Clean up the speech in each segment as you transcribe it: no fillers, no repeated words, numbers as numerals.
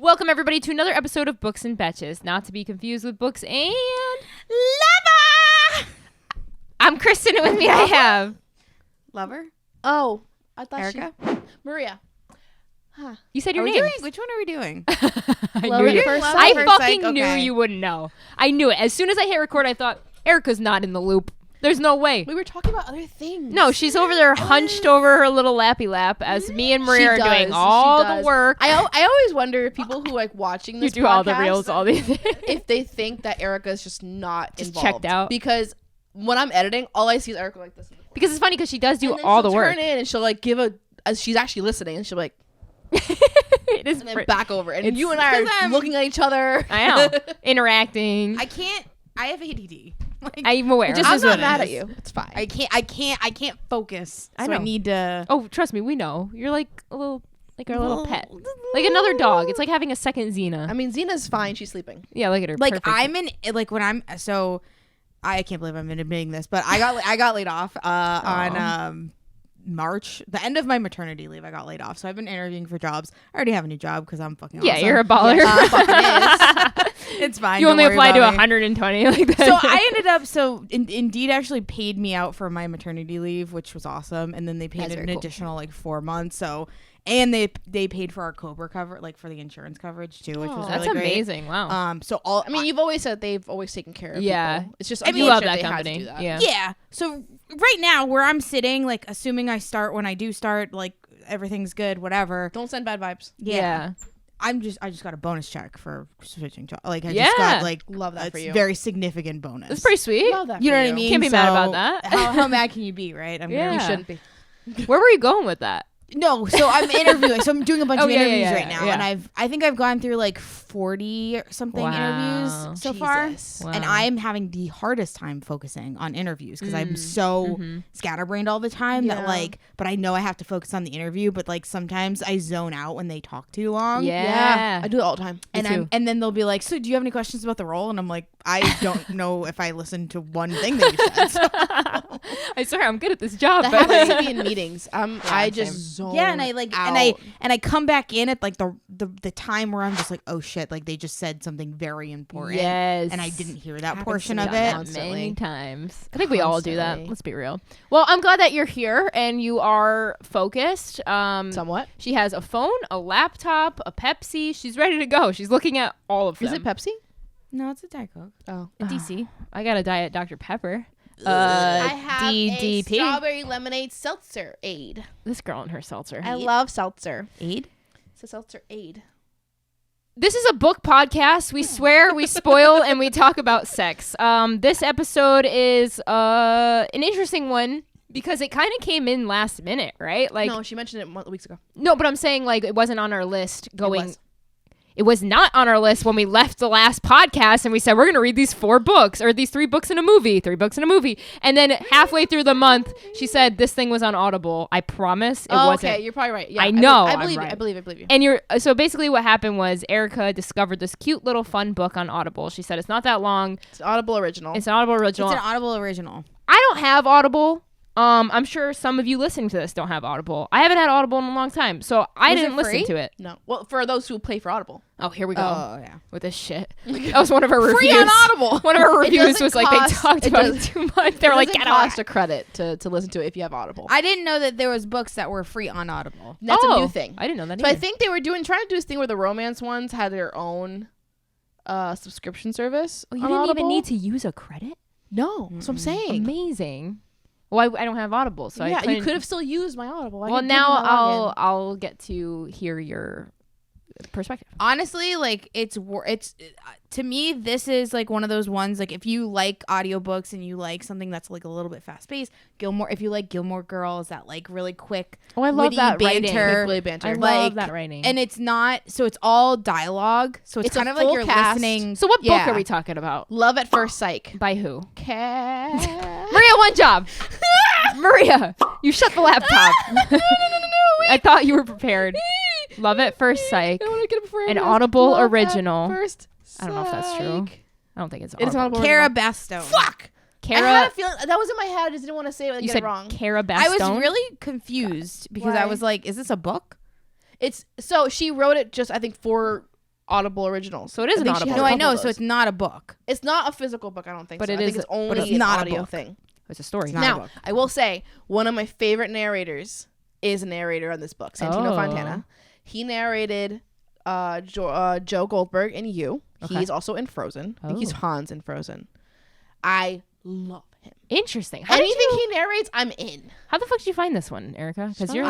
Welcome, everybody, to another episode of Books and Betches, not to be confused with Books and... Lover! I'm Kristen, and with me I have... Lover? Oh, I thought Erica? Maria. Huh. You said your Are we name. doing? Which one are we doing? I Lover knew you. at First Sight? I First fucking Sight, knew okay. you wouldn't know. I knew it. As soon as I hit record, I thought, Erica's not in the loop. There's no way. We were talking about other things. No, she's over there hunched over her little lappy lap as me and Maria are doing all the work. I always wonder if people who like watching You this do all the podcast, reels, all these if they think that Erica's just not Just involved. checked out. Because when I'm editing, all I see is Erica like this. Because it's funny because she does do And then all she'll the work. turn in and she'll like give as she's actually listening, and she'll be like, It is and then fr- back over. And it's- you and I because are I'm- looking at each other. I know. Interacting. I have ADD. Like, I'm aware. It just I'm is not what it mad is. at you. It's fine. I can't focus. I So I know. need to. Oh, trust me, we know. You're like a little, like our little pet. Like another dog. It's like having a second Xena. I mean, Zena's fine. She's sleeping. Yeah, look at her. Like Perfect. when I'm so. I can't believe I'm admitting this, but I got laid off on March, the end of my maternity leave. I got laid off, so I've been interviewing for jobs. I already have a new job because I'm fucking Yeah, awesome. you're a baller. It's fine. You don't only worry apply to about me. 120 like that. So I ended up Indeed actually paid me out for my maternity leave, which was awesome, and then they paid That's an very cool. additional like 4 months. So and they paid for our Cobra cover, like for the insurance coverage too, which was Oh, that's really great. amazing. Wow. So all I mean, you've always said they've always taken care of Yeah. people. It's just I mean, you love unfortunate that they had to company. do that. Yeah. yeah. So right now where I'm sitting, like assuming I start when I do start, like everything's good, whatever. Don't send bad vibes. Yeah. I just got a bonus check for switching to I Yeah. just got like Love that a for you. very significant bonus. That's pretty sweet. Love that You for know what I mean? Can't be mad So about that. How mad can you be, right? Yeah. You shouldn't be. Where were you going with that? No, so I'm interviewing. So I'm doing a bunch Oh, of yeah, interviews yeah, right now, yeah. and I think I've gone through like 40 or something Wow. interviews so far, Jesus. Wow. and I'm having the hardest time focusing on interviews because I'm so scatterbrained all the time that Yeah. like. But I know I have to focus on the interview, but like sometimes I zone out when they talk too long. Yeah. I do it all the time. And Me too. and then they'll be like, "So, do you have any questions about the role?" And I'm like, "I don't know if I listened to one thing that you said." So. I swear I'm good at this job. That but- happens to me in meetings. I just same. zone Yeah, and I like out. and I come back in at like the time where I'm just like, oh shit, like they just said something very important. Yes. And I didn't hear that Happens portion to me of Done it. that constantly. many times. I think we all do that. Constantly. Let's be real. Well, I'm glad that you're here and you are focused. somewhat. She has a phone, a laptop, a Pepsi. She's ready to go. She's looking at all of them. Is it Pepsi? No, it's a Diet Coke. Oh, A DC. I got a Diet Dr. Pepper. I have DDP. a strawberry lemonade seltzer aid. This girl and her seltzer. I love seltzer. Aid? It's a seltzer aid. This is a book podcast. We swear, we spoil, and we talk about sex. This episode is an interesting one because it kind of came in last minute, right? Like, No, she mentioned it weeks ago. no, but I'm saying like it wasn't on our list going. was. It was not on our list when we left the last podcast and we said we're going to read these 4 books or these 3 books in a movie, 3 books in a movie. And then halfway through the month, she said this thing was on Audible. I promise it wasn't. Okay, you're probably right. Yeah, I know I I'm believe right. it. I believe you. And so basically what happened was Erica discovered this cute little fun book on Audible. She said it's not that long. It's an Audible original. It's an Audible original. It's an Audible original. I don't have Audible. I'm sure some of you listening to this don't have Audible. I haven't had Audible in a long time, so I Was it didn't listen free? to it. No. Well, for those who pay for Audible. Oh, here we go. Oh, yeah. With this shit. That was one of her Free reviews. on Audible. One of her It reviews doesn't was like they cost- talked it about it doesn't- too much. They were like, Doesn't get cost out. a credit to listen to it if you have Audible. I didn't know that there was books that were free on Audible. That's a new thing. I didn't know that So I either. think they were trying to do this thing where the romance ones had their own subscription service. Oh, you on didn't even Audible. need to use a credit? No, that's what I'm saying. Amazing. Well, I don't have Audible, so yeah, I you couldn't- could have still used my Audible. I Well, could give you now my login. I'll get to hear your perspective. Honestly, like it's to me this is like one of those ones like if you like audiobooks and you like something that's like a little bit fast paced, if you like Gilmore Girls, that like really quick Oh, I love witty that writing. banter, Quick banter. I like- love that writing. and it's not so it's all dialogue, so it's It's a kind of like full you're cast. listening. so what book yeah. are we talking about? Love at First Psyche. By who? Cat. Maria, one job. Maria, you shut the laptop. No, I thought you were prepared. Love at First Psych. I want to get it before An everyone else. Audible Love at original. First I don't know if that's true. Psych. I don't think it's It is Audible. Audible. Cara Bastone. Fuck. I had Cara, a feeling that was in my head. I just didn't want to say it and you get said it wrong. Cara Bastone. I was really confused because I Why? was like, is this a book? It's so she wrote it just I think for Audible originals. So it is I an think she Audible. has No, a I couple know. of So those. it's not a book. It's not a physical book. I don't think But so. it I think is it's a- only but it's an not a audio book. thing. It's a story. It's not a Now, book. I will say one of my favorite narrators is a narrator on this book, Santino Oh. Fontana. He narrated Joe Goldberg in You. Okay. He's also in Frozen. I think he's Oh. Hans in Frozen. I love him. Interesting. Anything he narrates, I'm in. How the fuck did you find this one, Erica? Because you're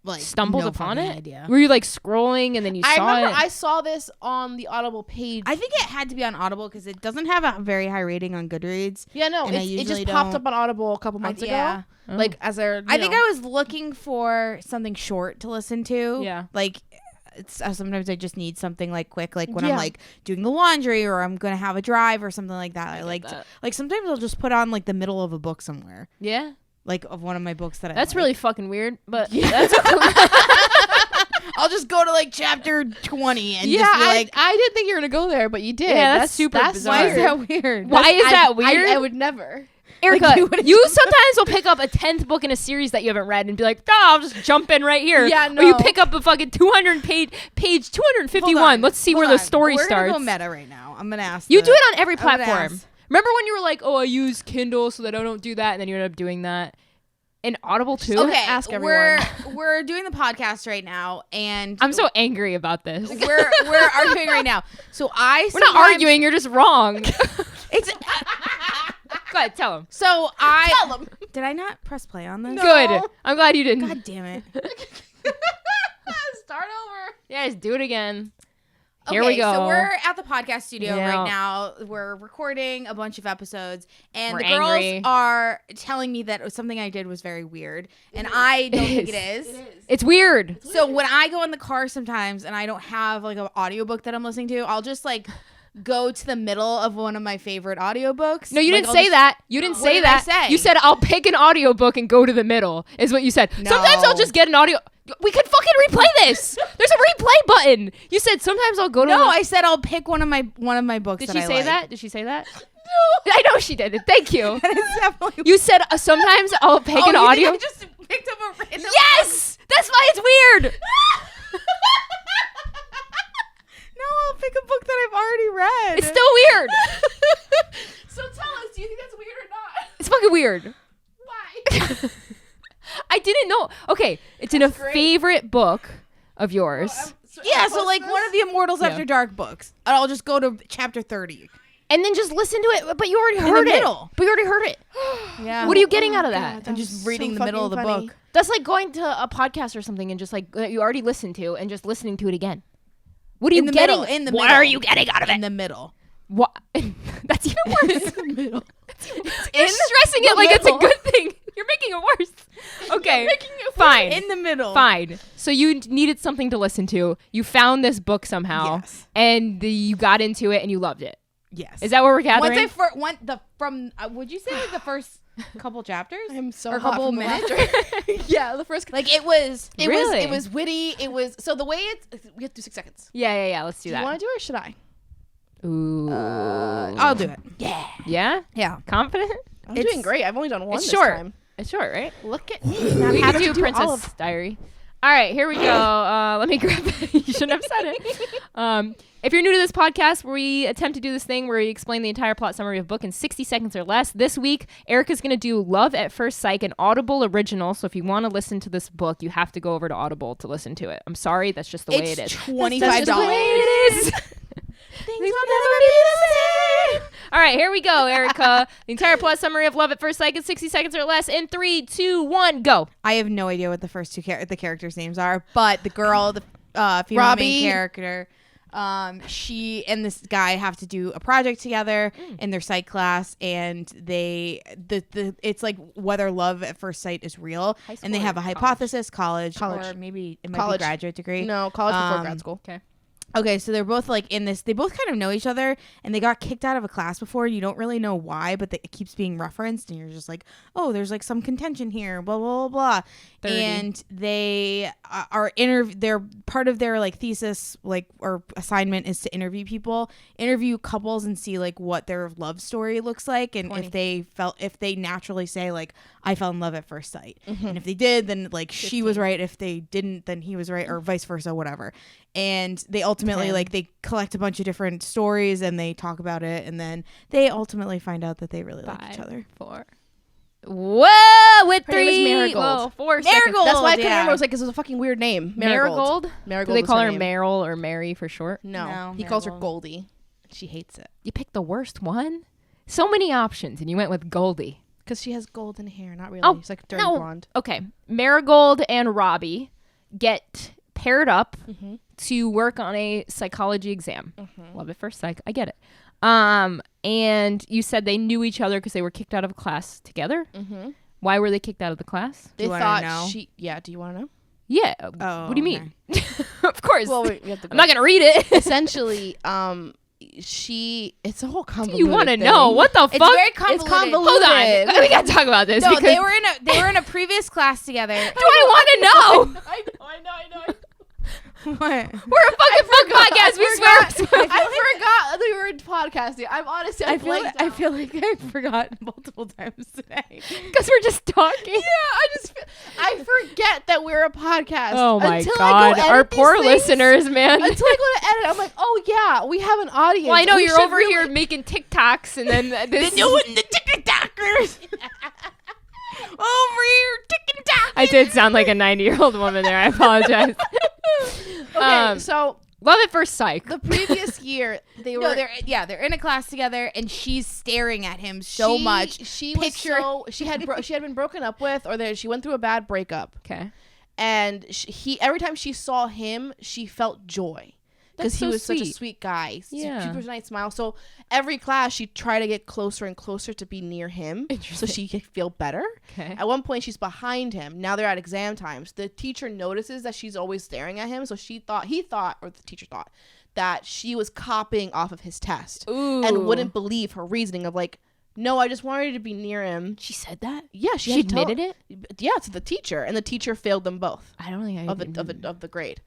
Like stumbled no upon fucking it. idea. Were you like scrolling and then you I saw remember it? I saw this on the Audible page. I think it had to be on Audible because it doesn't have a very high rating on Goodreads. yeah, no, and I it just usually popped don't- up on Audible a couple months Yeah. ago. Oh. Like as a, I think I was looking for something short to listen to. Yeah. Like it's sometimes I just need something like quick, like when Yeah. I'm like doing the laundry or I'm gonna have a drive or something like that. I like that. like sometimes I'll just put on like the middle of a book somewhere, Yeah. like of one of my books that I That's like. really fucking weird, but that's I'll just go to like chapter 20 and yeah, just be like, I didn't think you were gonna go there, but you did. Yeah, that's super bizarre. why is that weird? Why is that I weird? would never. Erica, you would've you sometimes will pick up a 10th book in a series that you haven't read and be like, oh, I'll just jump in right here. Yeah, Or you no. pick up a fucking 200 page Hold 251. on, Let's see hold where the on. story We're starts. gonna go meta right now. I'm gonna ask. You the- do it on every I'm gonna platform. ask. Remember when you were like, oh, I use Kindle so that I don't do that, and then you end up doing that? In Audible too? Okay, ask everyone. we're doing the podcast right now, and I'm so angry about this. we're arguing right now. So We're not arguing, you're just wrong. It's Go ahead, tell him. so I Tell 'em. did I not press play on this? Good. I'm glad you didn't. God damn it. Start over. Yeah, just do it again. Here Okay, we go. So we're at the podcast studio Yeah. right now. We're recording a bunch of episodes, and We're the girls angry. are telling me that something I did was very weird, and I don't think it is. It's weird. So when I go in the car sometimes and I don't have like an audiobook that I'm listening to, I'll just like go to the middle of one of my favorite audiobooks. No, you Like, didn't I'll say just- that. You didn't What say did I that. say? You said I'll pick an audiobook and go to the middle. Is what you said. Sometimes I'll No. just get an audio. We could fucking replay this. There's a replay button. You said sometimes I'll go to. No, the- I said I'll pick one of my books. Did that she I say like. that? Did she say that? No. I know she did it. Thank you. It's definitely. You said sometimes I'll pick Oh, an you audio. think I just picked up a random. Yes, that's why it's weird. No, I'll pick a book that I've already read. It's still weird. So tell us, do you think that's weird or not? It's fucking weird. Why? I didn't know. Okay, it's in a great. favorite book of yours. Yeah, so like one of the Immortals Yeah. After Dark books. And I'll just go to chapter 30. And then just listen to it. But you already the heard it. middle. But you already heard it. Yeah. What are you getting out of that? I'm just reading the middle of the book. That's like going to a podcast or something and just like that you already listened to and just listening to it again. What are you In the getting? middle, in the what middle. are you getting out of In it? the middle. What? That's even worse. the middle. You're stressing it like it's a good thing. You're making it worse. Okay, fine. In the middle. Fine. So you needed something to listen to. You found this book somehow, Yes. and you got into it and you loved it. Yes. Is that what we're gathering? would you say like the first couple chapters? I'm so Or a hot couple from the minutes? laughter. Yeah, the first. Like it was. Really? It was witty. It was so the way it's. We have to do 6 seconds. Yeah. Let's do Do you that. want to do it or should I? Ooh. I'll do it. Yeah. Yeah. Confident? I'm It's- doing great. I've only done one It's this short. time. It's short, right? Look at We have can to do do Princess all of- Diary. All right, here we go. Let me grab it. You shouldn't have said it. If you're new to this podcast, where we attempt to do this thing where we explain the entire plot summary of a book in 60 seconds or less, this week, Erica's going to do Love at First Psyche, an Audible original. So if you want to listen to this book, you have to go over to Audible to listen to it. I'm sorry, that's just the way it is. It's That's just the way $25. it is. Things will never be the same. All right, here we go, Erica. The entire plot summary of Love at First Sight in 60 seconds or less. In 3, 2, 1, go. I have no idea what the first two the characters' names are, but the girl, the female Robbie. main character, she and this guy have to do a project together in their psych class, and it's like whether love at first sight is real, High school and they or have a college? hypothesis, college, College. or maybe it might College. be graduate degree. No, college before Um, grad school. Okay. Okay, so they're both like in this. They both kind of know each other, and they got kicked out of a class before. You don't really know why, but it keeps being referenced, and you're just like, oh, there's like some contention here, blah blah blah blah. 30. And they are They're part of their like thesis, like or assignment is to interview couples, and see like what their love story looks like, and 20. if they naturally say like I fell in love at first sight, and if they did, then like she was right. If they didn't, then he was right, or vice versa, whatever. And they ultimately plan. like they collect a bunch of different stories and they talk about it, and then they ultimately find out that they really like each 5, other. 4. Whoa, with Her name is 3. Marigold. Whoa, 4 seconds. Marigold. That's why I couldn't yeah. remember. I was like, this is a fucking weird name. Marigold? Do Marigold they is call her name. Meryl or Mary for short? No, No, he calls her Marigold. Goldie. She hates it You picked the worst one? So many options, and you went with Goldie. because she has golden hair. Not really. Oh, She's like dirty no. blonde. Okay, Marigold and Robbie get paired up Mm-hmm. to work on a psychology exam. Mm-hmm. Love at first psych. I get it. And you said they knew each other because they were kicked out of class together. Mm-hmm. Why were they kicked out of the class? They you wanna thought know? she. Yeah. Do you want to know? Yeah. Oh, What do you mean? Of course. Well, we have to. I'm not gonna read it. Essentially, it's a whole convoluted. You want to thing. know what the fuck? It's very It's convoluted. convoluted. Hold on. We gotta talk about this. No, because they were in a previous class together. Do I want to know? I know. What? We're a fucking book podcast. We swear. I forgot that we were podcasting. I'm honestly. I feel like I forgot multiple times today. Because we're just talking. Yeah, I forget that we're a podcast. Oh my until I god, go our edit these poor things. listeners, man. Until I go to edit, I'm like, oh yeah, we have an audience. Well, I know We you're should over really- here making TikToks, and then this. the TikTokers. Over here, TikTok. I did sound like a 90-year-old woman there. I apologize. Okay, so Love at first psych. the previous year they were. No, they're in a class together, and she's staring at him so much. She Picture- she had been broken up with, or she went through a bad breakup, Okay. and every time she saw him, she felt joy. Because That's he so was such a sweet. sweet guy. Yeah. Super nice smile. So every class, she'd try to get closer and closer to be near him so Interesting. she could feel better. Okay. At one point, she's behind him. Now they're at exam times. The teacher notices that she's always staring at him. So he thought, or the teacher thought, that she was copying off of his test. Ooh. And wouldn't believe her reasoning of like, no, I just wanted to be near him. She said that? Yeah, She had to tell- admitted it? Yeah, to the teacher. And the teacher failed them both I don't think I of the grade.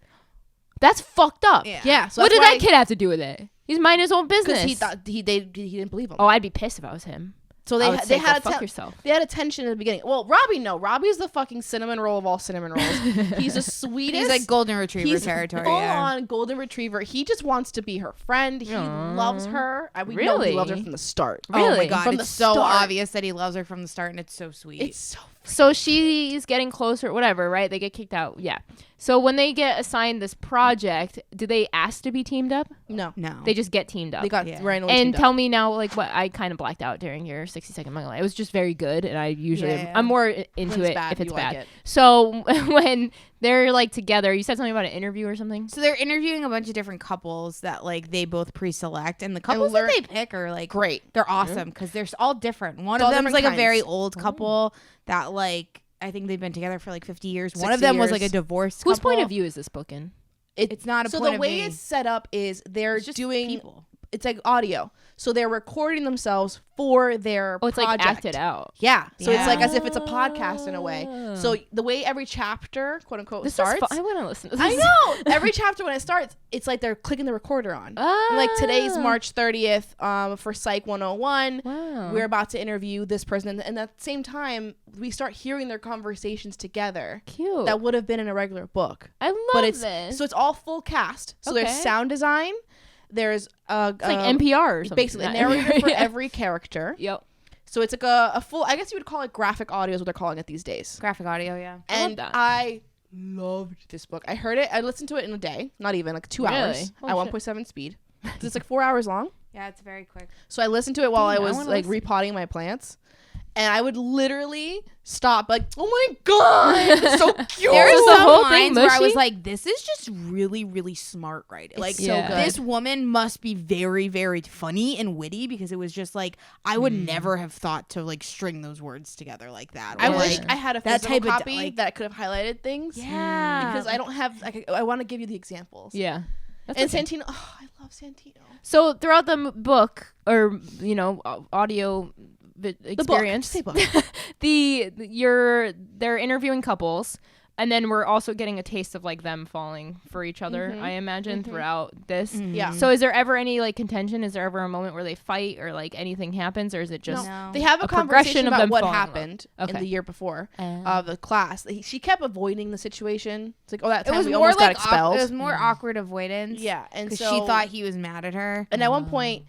That's fucked up. Yeah. Yeah. So What that's did why- that kid have to do with it? He's minding his own business. Because he thought he didn't believe him. Oh, I'd be pissed if I was him. So I would they say, had go a fuck yourself. They had a tension in the beginning. Well, Robbie's the fucking cinnamon roll of all cinnamon rolls. He's the sweetest. He's like golden retriever He's territory. full yeah. on golden retriever. He just wants to be her friend. He Aw. loves her. We know Really? he loved her from the start. Oh my Really? god, From it's the so start. obvious that he loves her from the start, and it's so sweet. It's so So she's getting closer, whatever, right? They get kicked out. Yeah. So when they get assigned this project, do they ask to be teamed up? no. no. They just get teamed up. They got Yeah. randomly And teamed up. tell me now, like, what I kind of blacked out during your 60-second monologue. It was just very good, and I usually Yeah. I'm more into When it's it bad, if it's you like bad. it. So when they're like together, you said something about an interview or something. So they're interviewing a bunch of different couples that like they both pre-select, and the couples that they pick are like Great. They're awesome because they're all different. One All of them is different like a very kinds. old couple that like I think they've been together for like 50 years. One 60 of them was like a years. divorced Whose couple. point of view is this book in? It's not a So point the of way view. it's set up is they're It's just doing people. It's like audio. So they're recording themselves for their Oh, it's project. like acted out. Yeah. So it's like Yeah. as if it's a podcast in a way. So the way every chapter, quote unquote, This starts. is fun. I want to listen to this. I know. Every chapter when it starts, it's like they're clicking the recorder on. And like today's Ah. March 30th for Psych 101. Wow. We're about to interview this person. And at the same time, we start hearing their conversations together Cute. that would have been in a regular book. I love But it's this. so it's all full cast. So there's Okay. sound design. There's It's like NPR or something. basically a Not- narrator for Yeah. every character. Yep. So it's like a full, I guess you would call it graphic audio is what they're calling it these days. graphic audio. Yeah. I love And that. I loved this book. I heard it. I listened to it in a day, not even like 2 Really? hours Oh, at shit. 1.7 speed. It's like 4 hours long. Yeah, it's very quick. So I listened to it while Dang, I I was wanna like listen. repotting my plants. And I would literally stop like, oh my God, it's so cute. There Was are the some whole thing lines where I was mushy? like, "This is just really, really smart writing. Like, so Yeah. good. this woman must be very, very funny and witty because it was just like I would never have thought to like string those words together like that. I Or, wish like, I had a that physical type of copy like- that could have highlighted things. yeah, Because I don't have, I want to give you the examples. Yeah. That's And okay. Santino, oh, I love Santino. So throughout the book, or audio The experience, book. Just say book. they're interviewing couples, And then we're also getting a taste of like them falling for each other, I imagine, throughout this. Yeah. So is there ever any like contention? Is there ever a moment where they fight or like anything happens, or is it just No. They have a progression conversation of about them what falling in love? happened in Okay. the year before of the class. She kept avoiding the situation. It's like, oh, that It time was we more almost like got expelled. it was more awkward avoidance. Yeah, and because so she thought he was mad at her. And at one point,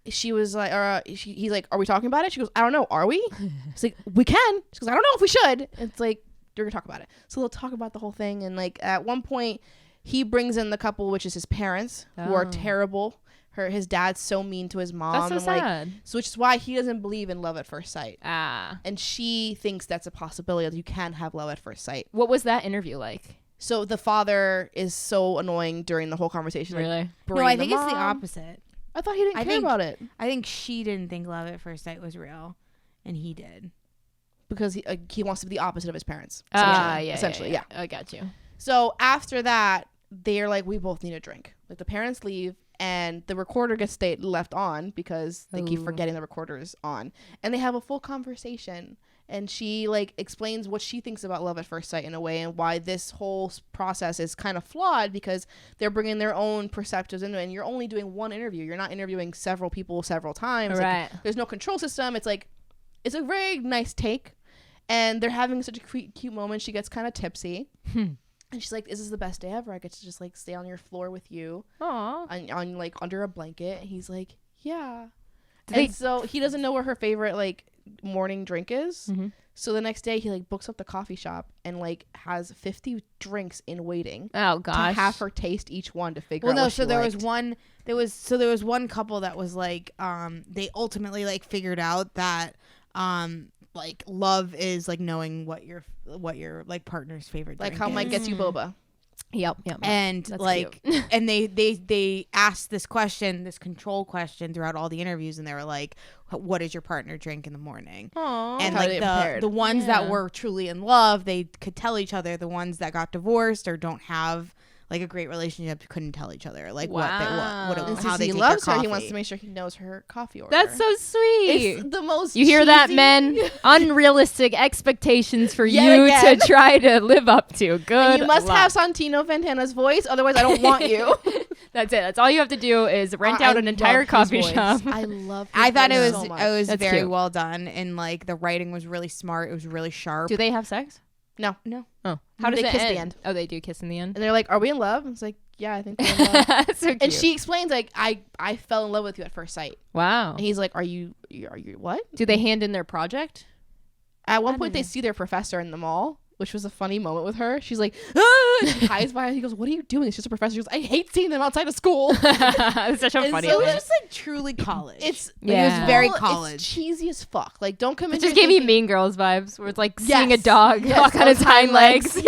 she was like, he's like, "Are we talking about it?" She goes, "I don't know. Are we?" It's like, "We can." She goes, "I don't know if we should." It's like, they're gonna talk about it. So they'll talk about the whole thing. And like at one point, he brings in the couple, which is his parents, who are terrible. His dad's so mean to his mom. That's so and sad. Like, so which is why he doesn't believe in love at first sight. Ah. And she thinks that's a possibility that you can have love at first sight. What was that interview like? So the father is so annoying during the whole conversation. Like, Really? No, I think it's the opposite. I thought he didn't care about it I think she didn't think love at first sight was real, and he did. because he wants to be the opposite of his parents. Essentially, yeah. I got you. So after that, they're like, we both need a drink. Like the parents leave, and the recorder gets left on because they keep forgetting the recorder is on, and they have a full conversation. And she like explains what she thinks about love at first sight in a way, and why this whole process is kind of flawed because they're bringing their own perspectives into it. And you're only doing one interview. You're not interviewing several people several times. Right. Like, there's no control system. It's like, it's a very nice take. And they're having such a cute moment. She gets kind of tipsy. And she's like, this is the best day ever. I get to just like stay on your floor with you. Aww. On like under a blanket. And he's like, yeah. They- And so he doesn't know where her favorite like morning drink is. So the next day he like books up the coffee shop and like has 50 drinks in waiting Oh to gosh. have her taste each one to figure Well, out no. what So she there liked. was one. There was one couple that was like, they ultimately like figured out that, like love is like knowing what your like partner's favorite like drink how is. Mike gets you boba. Yep. And That's like cute. and they asked this control question throughout all the interviews, and they were like, what does your partner drink in the morning? Aww. And How like they compared. the ones that were truly in love, they could tell each other. The ones that got divorced or don't have like a great relationship couldn't tell each other like what And how since they he take loves their her, he coffee. wants to make sure he knows her coffee order. That's so sweet. It's the most You hear that, cheesy- men? Unrealistic expectations for Yet you again. to try to live up to. Good. And you must luck. have Santino Fantana's voice, otherwise I don't want you. That's it. That's all you have to do is rent out an entire love his coffee voice. shop. I love his I thought voice it so was much. That's very cute. well done, and like the writing was really smart. It was really sharp. Do they have sex? No. Oh, how does They it kiss end? the end. Oh, they do kiss in the end. And they're like, are we in love? And it's like, yeah, I think we're in love. That's so cute. And she explains like, I fell in love with you at first sight. Wow. And he's like, are you what? Do they hand in their project? At one point they see their professor in the mall, which was a funny moment with her. She's like, ah! And she hides by him. He goes, what are you doing? It's just a professor. She goes, I hate seeing them outside of school. That's such a And funny so It thing. was just like truly college. It's Yeah. It was very Well, college. It's cheesy as fuck. Like, don't come in. It just here gave me thinking- Mean Girls vibes, where it's like seeing a Yes. dog Yes, walk on on its hind legs.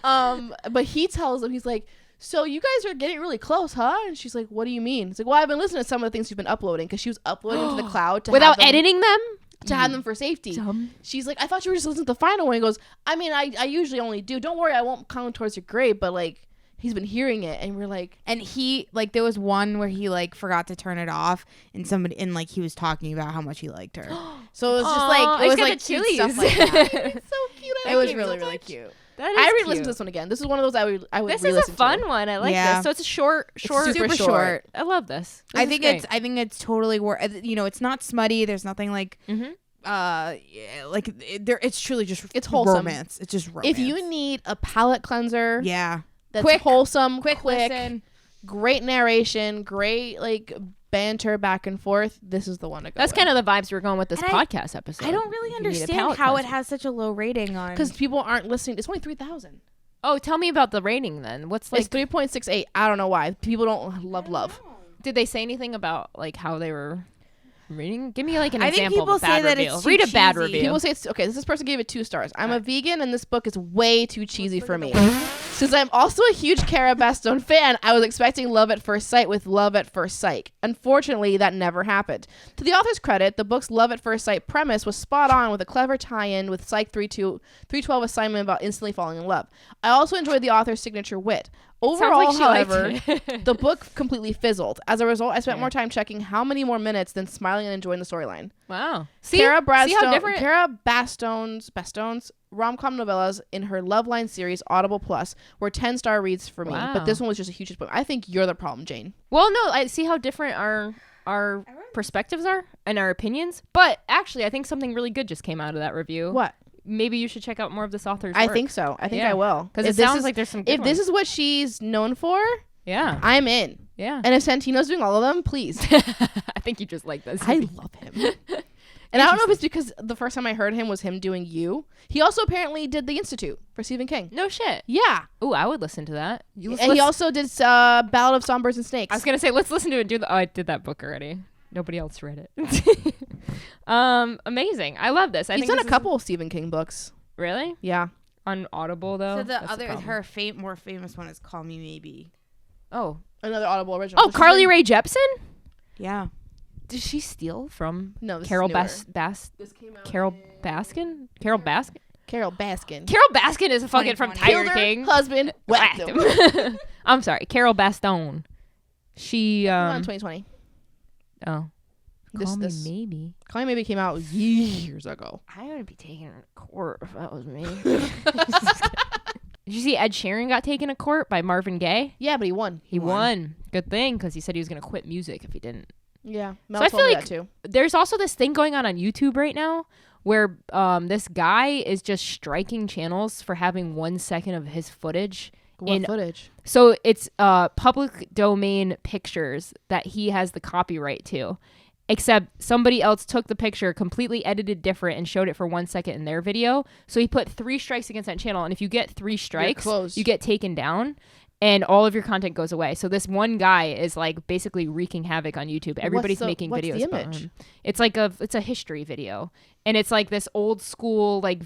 But he tells them, he's like, so you guys are getting really close, huh? And she's like, what do you mean? It's like, well, I've been listening to some of the things you've been uploading, because she was uploading to the cloud to Without have them, editing them? to have them for safety. Dumb. She's like, I thought you were just listening to the final one. He goes, I mean, I usually only do. Don't worry, I won't count towards your grade, but like, he's been hearing it, and we're like, And he like there was one where he like forgot to turn it off, and like he was talking about how much he liked her. So it was just Aw, like I it was just got like the cute chilies. stuff like that. it's so cute. I It like was so really really much. cute. That is I cute. re-listened to this one again. This is one of those I would This is re-listen a fun to. one. I like Yeah. this. So it's a short. super Super short. I love this. This I is think great. it's totally worth. You know, it's not smutty. There's nothing like Mhm. yeah, like there. It's truly just It's wholesome. romance. It's just romance. If you need a palate cleanser, yeah, that's Quick- wholesome, quick listen. great narration, great like banter back and forth, this is the one to go. That's kind of the vibes we're going with this And I- podcast episode. I don't really You need a understand palate how it cleanser. has such a low rating on. because people aren't listening. It's only 3,000. Oh, tell me about the rating then. What's It's like? 3.68. I don't know why people don't love. Did they say anything about like how they were reading? Give me like an I think example people of a bad say that review. it's too Read a bad cheesy. review. People say it's okay. This person gave it 2 stars. I'm a vegan, and this book is way too cheesy for me. Since I'm also a huge Cara Bastone fan, I was expecting love at first sight with Love at First Psyche. Unfortunately, that never happened. To the author's credit, the book's Love at First Sight premise was spot on, with a clever tie-in with Psych 312 assignment about instantly falling in love. I also enjoyed the author's signature wit. Overall, Sounds like she however, liked it. the book completely fizzled. As a result, I spent more time checking how many more minutes than smiling and enjoying the storyline. Wow. See, Cara see how Bastone, different? Cara Bastone's rom-com novellas in her Love Line series, Audible Plus, were 10-star reads for me. Wow. But this one was just a huge disappointment. I think you're the problem, Jane. Well, no, I see how different our perspectives are and our opinions. But actually, I think something really good just came out of that review. What? Maybe you should check out more of this author's I work. think so. I think Yeah. I will. Because it sounds like there's some good If this is what she's known for, yeah. I'm in. Yeah. And if Santino's doing all of them, please. I think you just like this. I love him. And I don't know if it's because the first time I heard him was him doing You. He also apparently did The Institute for Stephen King. No shit. Yeah. Oh, I would listen to that. And he also did Ballad of Songbirds and Snakes. I was going to say, let's listen to it. Oh, I did that book already. Nobody else read it. Amazing. I love this. He's think done a this couple of Stephen King books. Really? Yeah. On Audible, though? So the That's other, problem. her more famous one is Call Me Maybe. Oh. Another Audible original. Oh, Carly Rae Jepsen? Yeah. Did she steal from No, this Carol is newer. This came out Carol Baskin? Carol Baskin? Carol Baskin. Carol Baskin is fucking from 2020. Tiger Killed her King. husband whacked him. him. I'm sorry. Carol Bastone. She, Came out in 2020. oh. This- Call Me this- Maybe. Call Me Maybe came out years ago. I would be taken to court if that was me. Did you see Ed Sheeran got taken to court by Marvin Gaye? Yeah, but he won. He won. Good thing, because he said he was going to quit music if he didn't. Yeah. Mel I told feel me like that too. There's also this thing going on YouTube right now where this guy is just striking channels for having 1 second of his footage. What footage? So it's public domain pictures that he has the copyright to. Except somebody else took the picture, completely edited different, and showed it for 1 second in their video. So he put 3 strikes against that channel. And if you get 3 strikes, closed. you get taken down. And all of your content goes away. So this one guy is like basically wreaking havoc on YouTube. Everybody's making what's videos the about image? him. It's like it's a history video, and it's like this old school like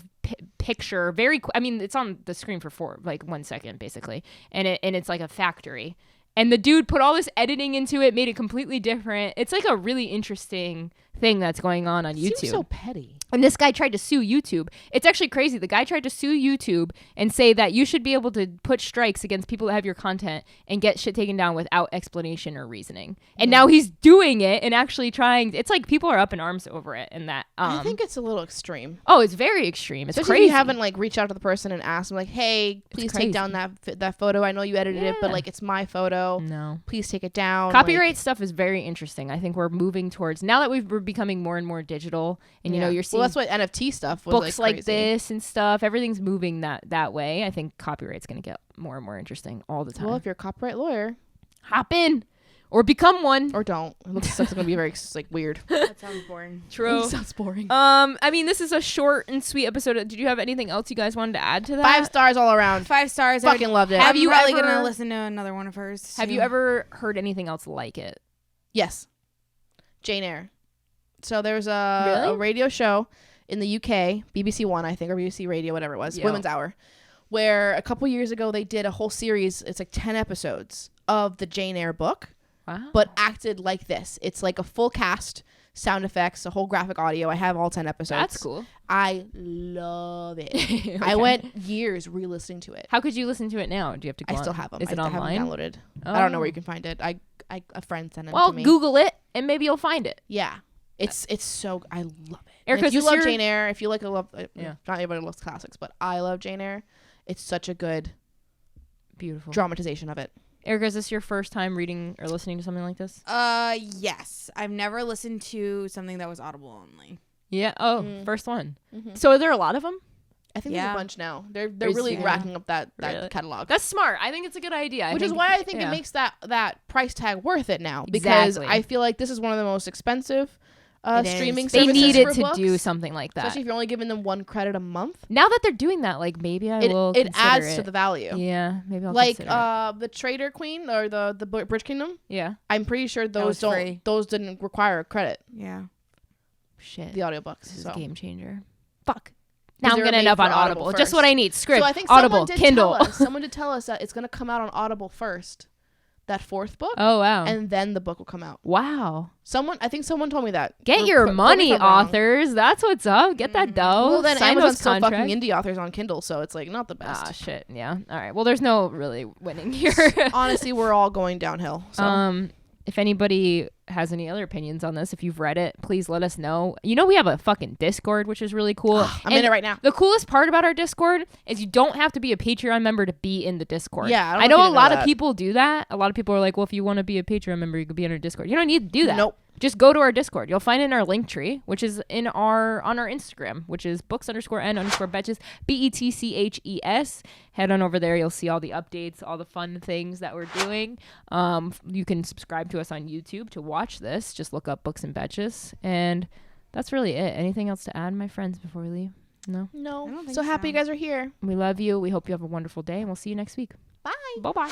picture. I mean, it's on the screen for 1 second basically, and it's like a factory. And the dude put all this editing into it, made it completely different. It's like a really interesting thing that's going on YouTube. Seems so petty. And this guy tried to sue YouTube. It's actually crazy. The guy tried to sue YouTube and say that you should be able to put strikes against people that have your content and get shit taken down without explanation or reasoning. And now he's doing it and actually trying. It's like people are up in arms over it. And that I think it's a little extreme. oh, it's very extreme. It's Especially crazy. if you haven't like reached out to the person and asked them like, hey, please crazy. take down that photo. I know you edited it, but Yeah. like it's my photo. No. Please take it down. Copyright stuff is very interesting. I think we're moving towards now that we're becoming more and more digital, and you know you're seeing Well, that's what NFT stuff was books like crazy. this and stuff. Everything's moving that way. I think copyright's going to get more and more interesting all the time. Well, if you're a copyright lawyer, hop in or become one. or don't. It looks like it's gonna be very like weird. That sounds boring. True. Sounds boring. I mean, this is a short and sweet episode. Did you have anything else you guys wanted to add to that? 5 stars all around. 5 stars. Fucking loved it. Have you probably ever- gonna listen to another one of hers? Have you ever heard anything else like it? Yes. Jane Eyre. So there's a Really? radio show in the UK, BBC One, I think, or BBC Radio, whatever it was, Yeah. Women's Hour, where a couple years ago they did a whole series. It's like 10 episodes of the Jane Eyre book, Wow. but acted like this. It's like a full cast, sound effects, a whole graphic audio. I have all 10 episodes. That's cool. I love it. Okay. I went years re-listening to it. How could you listen to it now? Do you have to? Go I on- still have them. Is it I online? haven't downloaded. Oh. I don't know where you can find it. A friend sent it Well, to me. Google it and maybe you'll find it. Yeah. It's so I love it. Erica, If you is love your- Jane Eyre, if you like Yeah. not everybody loves classics, but I love Jane Eyre. It's such a good Beautiful. dramatization of it. Erica, is this your first time reading or listening to something like this? Yes. I've never listened to something that was Audible only. Yeah. Oh, Mm. first one. Mhm. So are there a lot of them? I think there's Yeah. a bunch now. They're Is- really yeah. racking up that Really? catalog. That's smart. I think it's a good idea. Which is why I think yeah. it makes that price tag worth it now, because Exactly. I feel like this is one of the most expensive It is. streaming they services needed for to books, do something like that. especially if you're only giving them 1 credit a month. Now that they're doing that, like maybe I will. It consider adds it. to the value. Yeah, maybe I'll Like consider it. the Trader Queen or the Bridge Kingdom. Yeah. I'm pretty sure was free. those didn't require a credit. Yeah. Shit. The audiobooks. This is So. a game changer. Fuck. Now I'm they were gonna end made up on for Audible. Audible Just first. what I need. Script. So I think Audible. someone did Kindle. someone did tell us that it's gonna come out on Audible first, that 4th book, Oh wow. and then the book will come out. Wow. I think someone told me that. Get Or your quote me money, if I'm wrong. authors. That's what's up. Get that dough. Well, then Sign Amazon's those still fucking contracts. indie authors on Kindle, so it's like not the best. Ah, shit. Yeah. All right. Well, there's no really winning here. Honestly, we're all going downhill. So. if anybody has any other opinions on this, if you've read it, please let us know. You know, we have a fucking Discord, which is really cool. I'm in it right now. The coolest part about our Discord is you don't have to be a Patreon member to be in the Discord. Yeah, I know a lot of people do that. A lot of people are like, well, if you want to be a Patreon member, you could be on our Discord. You don't need to do that. Nope. Just go to our Discord. You'll find it in our link tree, which is on our Instagram, which is books_n_betches, BETCHES. Head on over there. You'll see all the updates, all the fun things that we're doing. You can subscribe to us on YouTube to watch this. Just look up Books and Betches. And that's really it. Anything else to add, my friends, before we leave? No? No. So happy you guys are here. We love you. We hope you have a wonderful day, and we'll see you next week. Bye. Bye-bye.